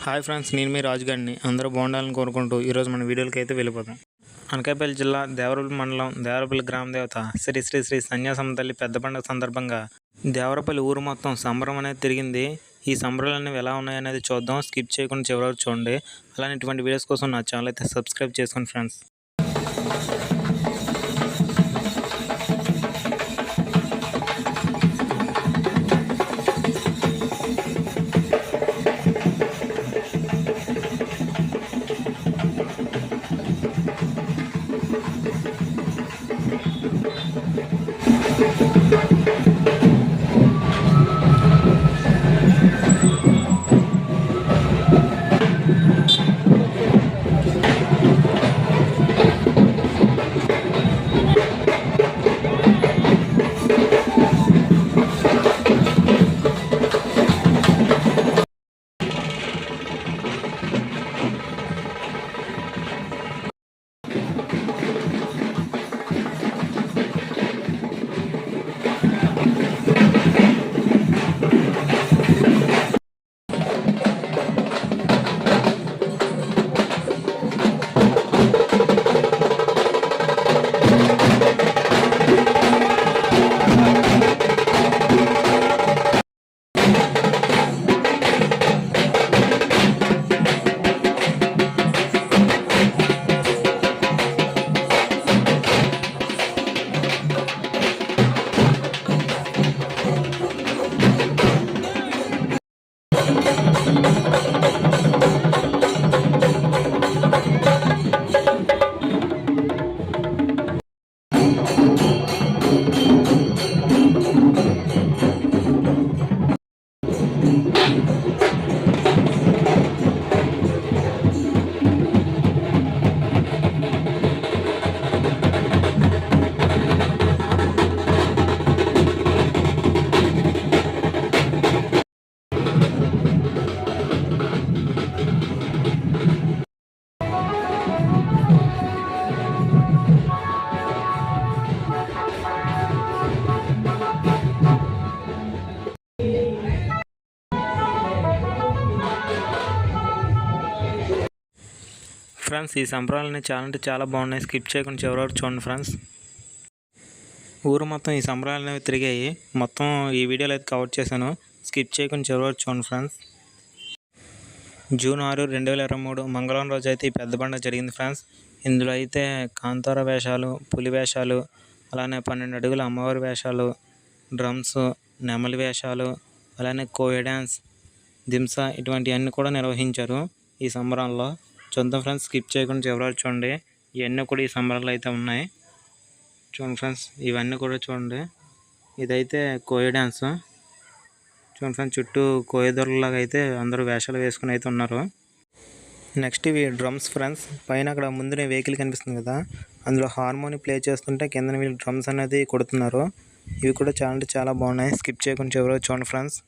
Hi friends, నేను మీ రాజుగారిని. అందరూ బాగుండాలని కోరుకుంటూ ఈరోజు మన వీడియోలకి అయితే వెళ్ళిపోతాం. అనకాపల్లి జిల్లా దేవరపల్లి మండలం దేవరపల్లి గ్రామ దేవత శ్రీ శ్రీ శ్రీ సన్యాసమ్మ తల్లి పెద్ద పండుగ సందర్భంగా దేవరపల్లి ఊరు మొత్తం సంబరం అనేది తిరిగింది. ఈ సంబరాలు అనేవి ఎలా ఉన్నాయనేది చూద్దాం. స్కిప్ చేయకుండా చివరి వరకు చూడండి. అలానే ఇటువంటి వీడియోస్ కోసం నా ఛానల్ అయితే సబ్స్క్రైబ్ చేసుకోండి ఫ్రెండ్స్. ఫ్రెండ్స్, ఈ సంబరాలని చాలా అంటే చాలా బాగున్నాయి. స్కిప్ చేయకుండా చివరి వరకు చూడండి ఫ్రెండ్స్. ఊరు మొత్తం ఈ సంబరాలు అనేవి తిరిగాయి. మొత్తం ఈ వీడియోలో అయితే కవర్ చేశాను. స్కిప్ చేయకుండా చివరి వరకు చూడండి ఫ్రెండ్స్. జూన్ 6, 2023 మంగళవారం రోజు అయితే ఈ పెద్ద పండుగ జరిగింది ఫ్రెండ్స్. ఇందులో అయితే కాంతార వేషాలు, పులి వేషాలు, అలానే 12 అడుగుల అమ్మవారి వేషాలు, డ్రమ్స్, నెమలి వేషాలు, అలానే కోయ డ్యాన్స్, దింస ఇటువంటివన్నీ కూడా నిర్వహించారు ఈ సంబరాల్లో. చూద్దాం ఫ్రెండ్స్, స్కిప్ చేయకుండా చివరి చూడండి. ఇవన్నీ కూడా ఈ సంబరాలు అయితే ఉన్నాయి. చూడండి ఫ్రెండ్స్, ఇవన్నీ కూడా చూడండి. ఇదైతే కోయ డ్యాన్స్. చూడండి ఫ్రెండ్స్, చుట్టూ కోయదొరలాగా అయితే అందరూ వేషాలు వేసుకుని అయితే ఉన్నారు. నెక్స్ట్ ఇవి డ్రమ్స్ ఫ్రెండ్స్. పైన అక్కడ ముందునే వెహికల్ కనిపిస్తుంది కదా, అందులో హార్మోని ప్లే చేస్తుంటే కింద వీళ్ళు డ్రమ్స్ అనేది కొడుతున్నారు. ఇవి కూడా చాలా అంటే చాలా బాగున్నాయి. స్కిప్ చేయకుండా చివరి చూడండి ఫ్రెండ్స్.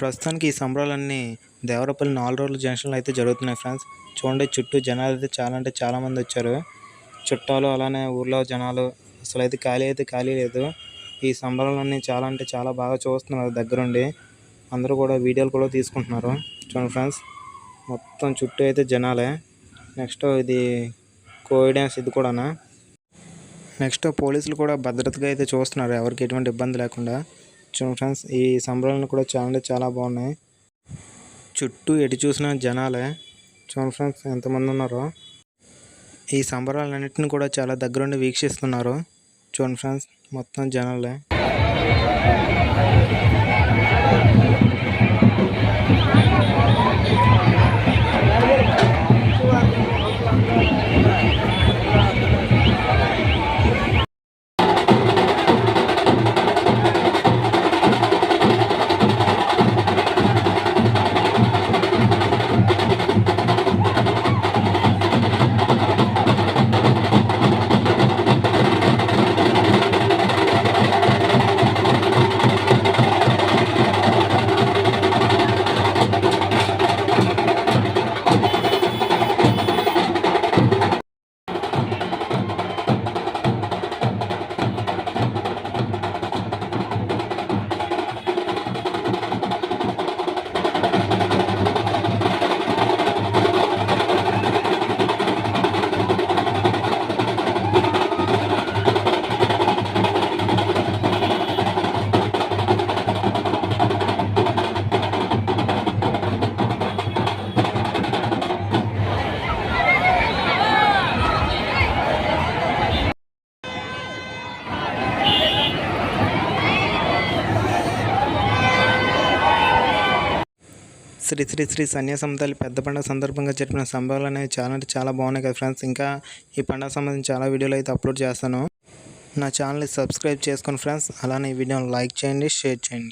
ప్రస్తుతానికి ఈ సంబరాలన్నీ దేవరపల్లి 4 రోడ్ల జంక్షన్లో అయితే జరుగుతున్నాయి ఫ్రెండ్స్. చూడండి, చుట్టూ జనాలు అయితే చాలా అంటే చాలామంది వచ్చారు. చుట్టాలు, అలానే ఊర్లో జనాలు, అసలు అయితే ఖాళీ లేదు. ఈ సంబరాలన్నీ చాలా అంటే చాలా బాగా చూస్తున్నారు దగ్గరుండి. అందరూ కూడా వీడియోలు కూడా తీసుకుంటున్నారు. చూడండి ఫ్రెండ్స్, మొత్తం చుట్టూ అయితే జనాలే. నెక్స్ట్ ఇది కోవిడ్ డ్యాన్స్, ఇది కూడానా. నెక్స్ట్ పోలీసులు కూడా భద్రతగా అయితే చూస్తున్నారు, ఎవరికి ఎటువంటి ఇబ్బంది లేకుండా. చూడండి ఫ్రెండ్స్, ఈ సంబరాలను కూడా చాలా అంటే చాలా బాగున్నాయి. చుట్టూ ఎటు చూసినా జనాలే. చూడండి ఫ్రెండ్స్, ఎంతమంది ఉన్నారో. ఈ సంబరాలన్నింటిని కూడా చాలా దగ్గరుండి వీక్షిస్తున్నారు. చూడండి ఫ్రెండ్స్, మొత్తం జనాలే. శ్రీ శ్రీ శ్రీ సన్యాసంతల్లి పెద్ద పండుగ సందర్భంగా జరిపిన సంబరాలు అనేవి చాలా అంటే చాలా బాగున్నాయి కదా ఫ్రెండ్స్. ఇంకా ఈ పండుగ సంబంధించి చాలా వీడియోలు అయితే అప్లోడ్ చేస్తాను. నా ఛానల్ని సబ్స్క్రైబ్ చేసుకోండి ఫ్రెండ్స్. అలానే ఈ వీడియోని లైక్ చేయండి, షేర్ చేయండి.